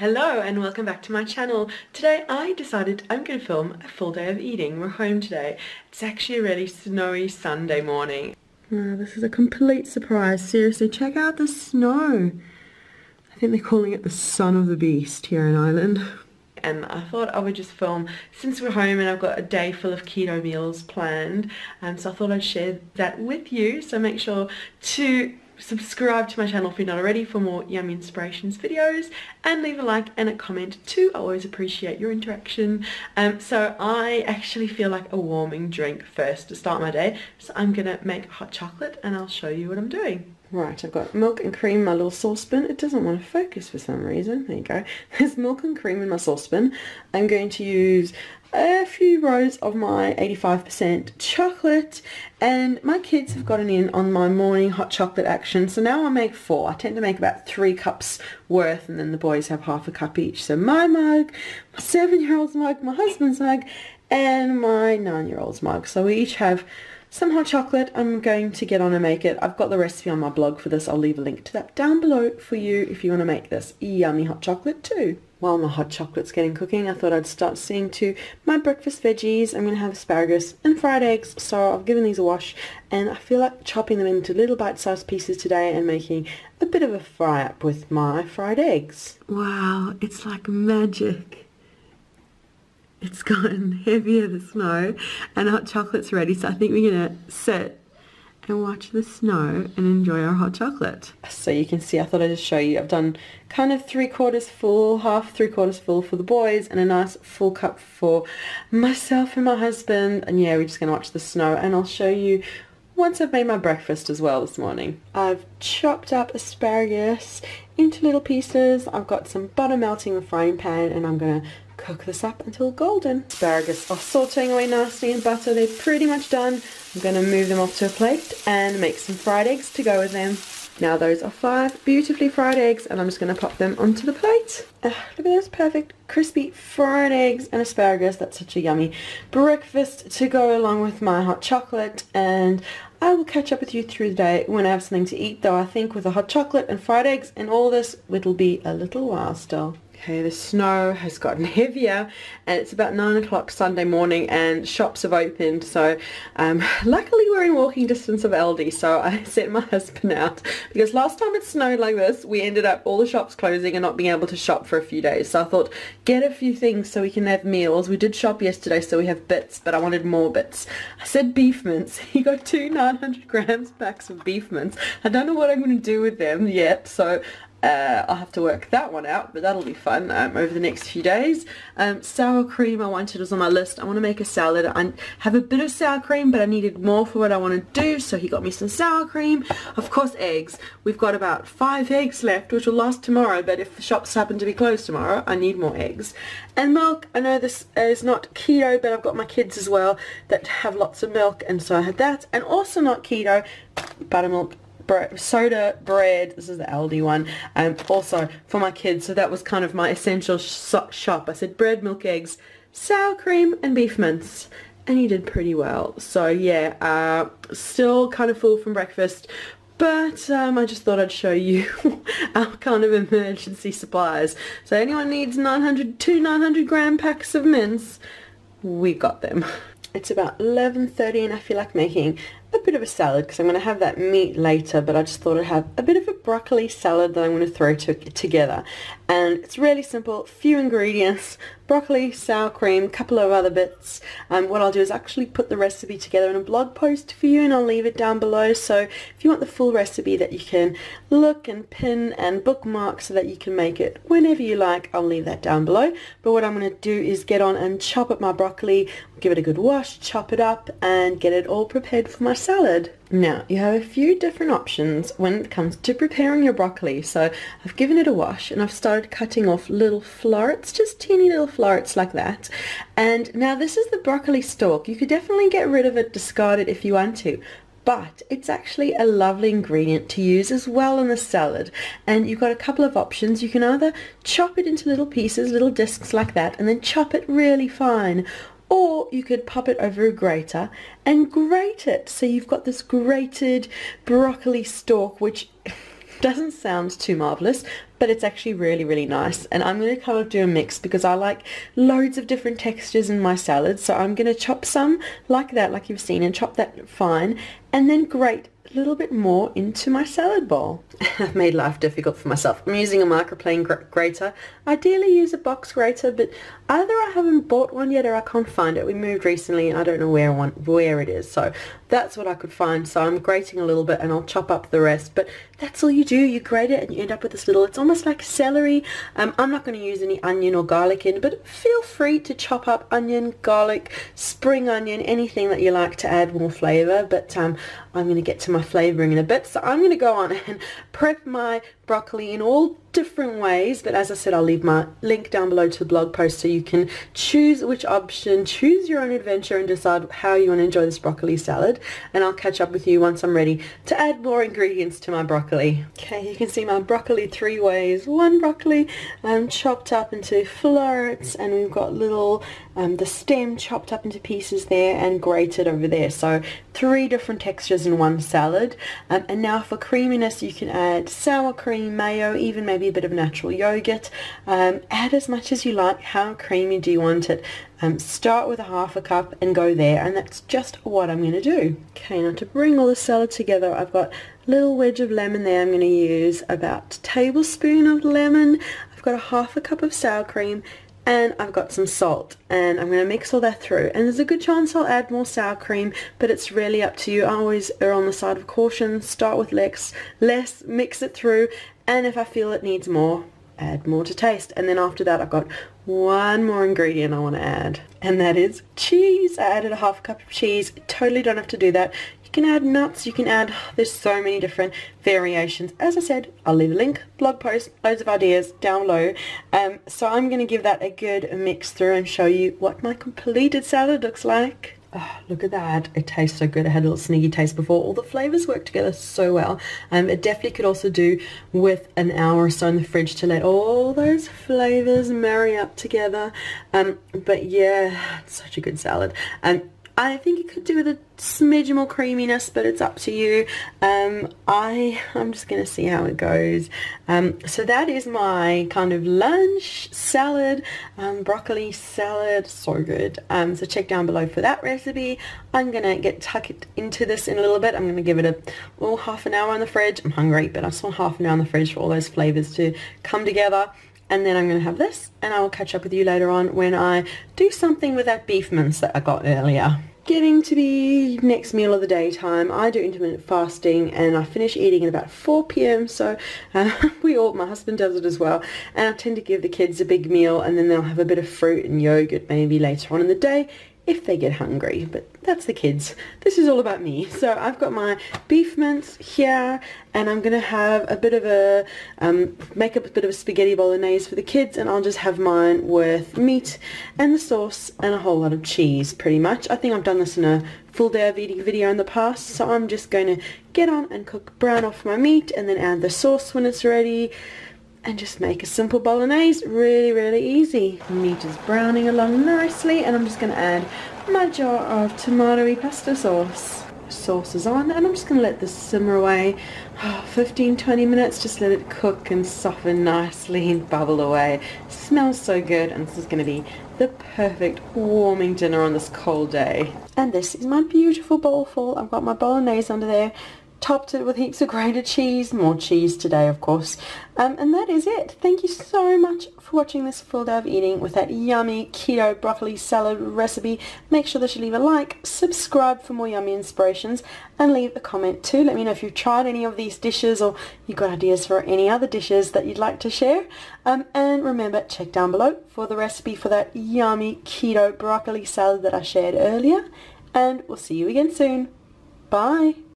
Hello and welcome back to my channel. Today I decided I'm going to film a full day of eating. We're home today. It's actually a really snowy Sunday morning. This is a complete surprise. Seriously, check out the snow. I think they're calling it the son of the beast here in Ireland. And I thought I would just film since we're home and I've got a day full of keto meals planned. So I thought I'd share that with you. So make sure to subscribe to my channel if you're not already for more Yummy Inspirations videos, and leave a like and a comment too. I always appreciate your interaction. So I actually feel like a warming drink first to start my day, so I'm gonna make hot chocolate and I'll show you what I'm doing. Right, I've got milk and cream in my little saucepan. It doesn't want to focus for some reason. There you go. There's milk and cream in my saucepan. I'm going to use a few rows of my 85% chocolate, and my kids have gotten in on my morning hot chocolate action, so now I make 4. I tend to make about 3 cups worth, and then the boys have half a cup each. So my mug, my 7-year-old's mug, my husband's mug, and my 9-year-old's mug. So we each have some hot chocolate. I'm going to get on and make it. I've got the recipe on my blog for this. I'll leave a link to that down below for you if you want to make this yummy hot chocolate too. While my hot chocolate's getting cooking, I thought I'd start seeing to my breakfast veggies. I'm going to have asparagus and fried eggs, so I've given these a wash, and I feel like chopping them into little bite-sized pieces today and making a bit of a fry-up with my fried eggs. Wow, it's like magic. It's gotten heavier, the snow, and hot chocolate's ready, so I think we're going to sit and watch the snow and enjoy our hot chocolate. So you can see, I thought I'd just show you, I've done kind of 3/4 full, half 3/4 full for the boys, and a nice full cup for myself and my husband. And yeah, we're just going to watch the snow, and I'll show you once I've made my breakfast as well this morning. I've chopped up asparagus into little pieces. I've got some butter melting in the frying pan, and I'm going to cook this up until golden. Asparagus are sauteing away nicely in butter. They're pretty much done. I'm going to move them off to a plate and make some fried eggs to go with them. Now those are 5 beautifully fried eggs, and I'm just going to pop them onto the plate. Look at those perfect crispy fried eggs and asparagus. That's such a yummy breakfast to go along with my hot chocolate, and I will catch up with you through the day when I have something to eat, though I think with the hot chocolate and fried eggs and all this, it'll be a little while still. Okay, the snow has gotten heavier, and it's about 9 o'clock Sunday morning, and shops have opened. So luckily we're in walking distance of Aldi, so I sent my husband out, because last time it snowed like this, we ended up all the shops closing and not being able to shop for a few days. So I thought, get a few things so we can have meals. We did shop yesterday, so we have bits, but I wanted more bits. I said beef mince. He got 2 900 grams packs of beef mince. I don't know what I'm going to do with them yet, so I'll have to work that one out, but that'll be fun over the next few days. Sour cream I wanted was on my list. I want to make a salad. I have a bit of sour cream, but I needed more for what I want to do, so he got me some sour cream. Of course, eggs. We've got about 5 eggs left, which will last tomorrow, but if the shops happen to be closed tomorrow, I need more eggs. And milk. I know this is not keto, but I've got my kids as well that have lots of milk, and so I had that. And also not keto, buttermilk, soda, bread. This is the Aldi one, also for my kids, so that was kind of my essential shop. I said bread, milk, eggs, sour cream and beef mince, and he did pretty well. So yeah, still kind of full from breakfast, but I just thought I'd show you our kind of emergency supplies. So anyone needs 2 900 gram packs of mince, we got them. It's about 11:30 and I feel like making a bit of a salad, because I'm going to have that meat later, but I just thought I'd have a bit of a broccoli salad that I'm going to throw together. And it's really simple, few ingredients: broccoli, sour cream, a couple of other bits. What I'll do is actually put the recipe together in a blog post for you, and I'll leave it down below, so if you want the full recipe that you can look and pin and bookmark so that you can make it whenever you like, I'll leave that down below. But what I'm going to do is get on and chop up my broccoli, give it a good wash, chop it up, and get it all prepared for my salad. Now, you have a few different options when it comes to preparing your broccoli. So I've given it a wash, and I've started cutting off little florets, just teeny little florets like that. And now this is the broccoli stalk. You could definitely get rid of it, discard it if you want to, but it's actually a lovely ingredient to use as well in the salad. And you've got a couple of options. You can either chop it into little pieces, little discs like that, and then chop it really fine, or you could pop it over a grater and grate it. So you've got this grated broccoli stalk, which doesn't sound too marvelous, but it's actually really, really nice. And I'm going to kind of do a mix because I like loads of different textures in my salad. So I'm going to chop some like that, like you've seen, and chop that fine, and then grate a little bit more into my salad bowl. I've made life difficult for myself. I'm using a microplane grater. Ideally use a box grater, but either I haven't bought one yet or I can't find it. We moved recently and I don't know where it is, so that's what I could find. So I'm grating a little bit and I'll chop up the rest, but that's all you do. You grate it and you end up with this little, it's almost like celery. I'm not going to use any onion or garlic in, but feel free to chop up onion, garlic, spring onion, anything that you like to add more flavor. But I'm going to get to my flavoring in a bit, so I'm going to go on and prep my broccoli in all different ways. But as I said, I'll leave my link down below to the blog post so you can choose which option, choose your own adventure, and decide how you want to enjoy this broccoli salad. And I'll catch up with you once I'm ready to add more ingredients to my broccoli. Okay, you can see my broccoli 3 ways. One broccoli chopped up into florets, and we've got little the stem chopped up into pieces there and grated over there. So 3 different textures in one salad. And now for creaminess, you can add sour cream, mayo, even maybe a bit of natural yogurt. Add as much as you like. How creamy do you want it? Start with a 1/2 cup and go there, and that's just what I'm going to do. Okay, now to bring all the salad together, I've got a little wedge of lemon there. I'm going to use about a tablespoon of lemon. I've got a 1/2 cup of sour cream, and I've got some salt, and I'm going to mix all that through. And there's a good chance I'll add more sour cream, but it's really up to you. I always err on the side of caution. Start with less, mix it through, and if I feel it needs more, add more to taste. And then after that, I've got one more ingredient I want to add, and that is cheese. I added a 1/2 cup of cheese. Totally don't have to do that. You can add nuts, you can add, there's so many different variations. As I said, I'll leave a link, blog post, loads of ideas down below. So I'm going to give that a good mix through and show you what my completed salad looks like. Oh, look at that. It tastes so good. I had a little sneaky taste before. All the flavors work together so well. It definitely could also do with an hour or so in the fridge to let all those flavors marry up together. But yeah, it's such a good salad. I think it could do with a smidge more creaminess, but it's up to you. I'm just going to see how it goes. So that is my kind of lunch salad, broccoli salad, so good. So check down below for that recipe. I'm going to tuck it into this in a little bit. I'm going to give it a little 1/2 hour in the fridge. I'm hungry, but I just want 1/2 hour in the fridge for all those flavors to come together. And then I'm going to have this, and I will catch up with you later on when I do something with that beef mince that I got earlier. Getting to the next meal of the day time, I do intermittent fasting, and I finish eating at about 4 p.m. So my husband does it as well, and I tend to give the kids a big meal, and then they'll have a bit of fruit and yogurt maybe later on in the day if they get hungry. But that's the kids. This is all about me. So I've got my beef mince here, and I'm going to have a bit of a, make up a bit of a spaghetti bolognese for the kids, and I'll just have mine with meat and the sauce and a whole lot of cheese pretty much. I think I've done this in a full day of eating video in the past, so I'm just going to get on and brown off my meat and then add the sauce when it's ready. And just make a simple bolognese. Really, really easy. Meat is browning along nicely, and I'm just going to add my jar of tomatoey pasta sauce. Sauce is on, and I'm just going to let this simmer away 15-20 minutes. Just let it cook and soften nicely and bubble away. It smells so good, and this is going to be the perfect warming dinner on this cold day. And this is my beautiful bowl full. I've got my bolognese under there. Topped it with heaps of grated cheese, more cheese today of course, and that is it. Thank you so much for watching this full day of eating with that yummy keto broccoli salad recipe. Make sure that you leave a like, subscribe for more yummy inspirations, and leave a comment too. Let me know if you've tried any of these dishes or you've got ideas for any other dishes that you'd like to share. And remember, check down below for the recipe for that yummy keto broccoli salad that I shared earlier, and we'll see you again soon. Bye!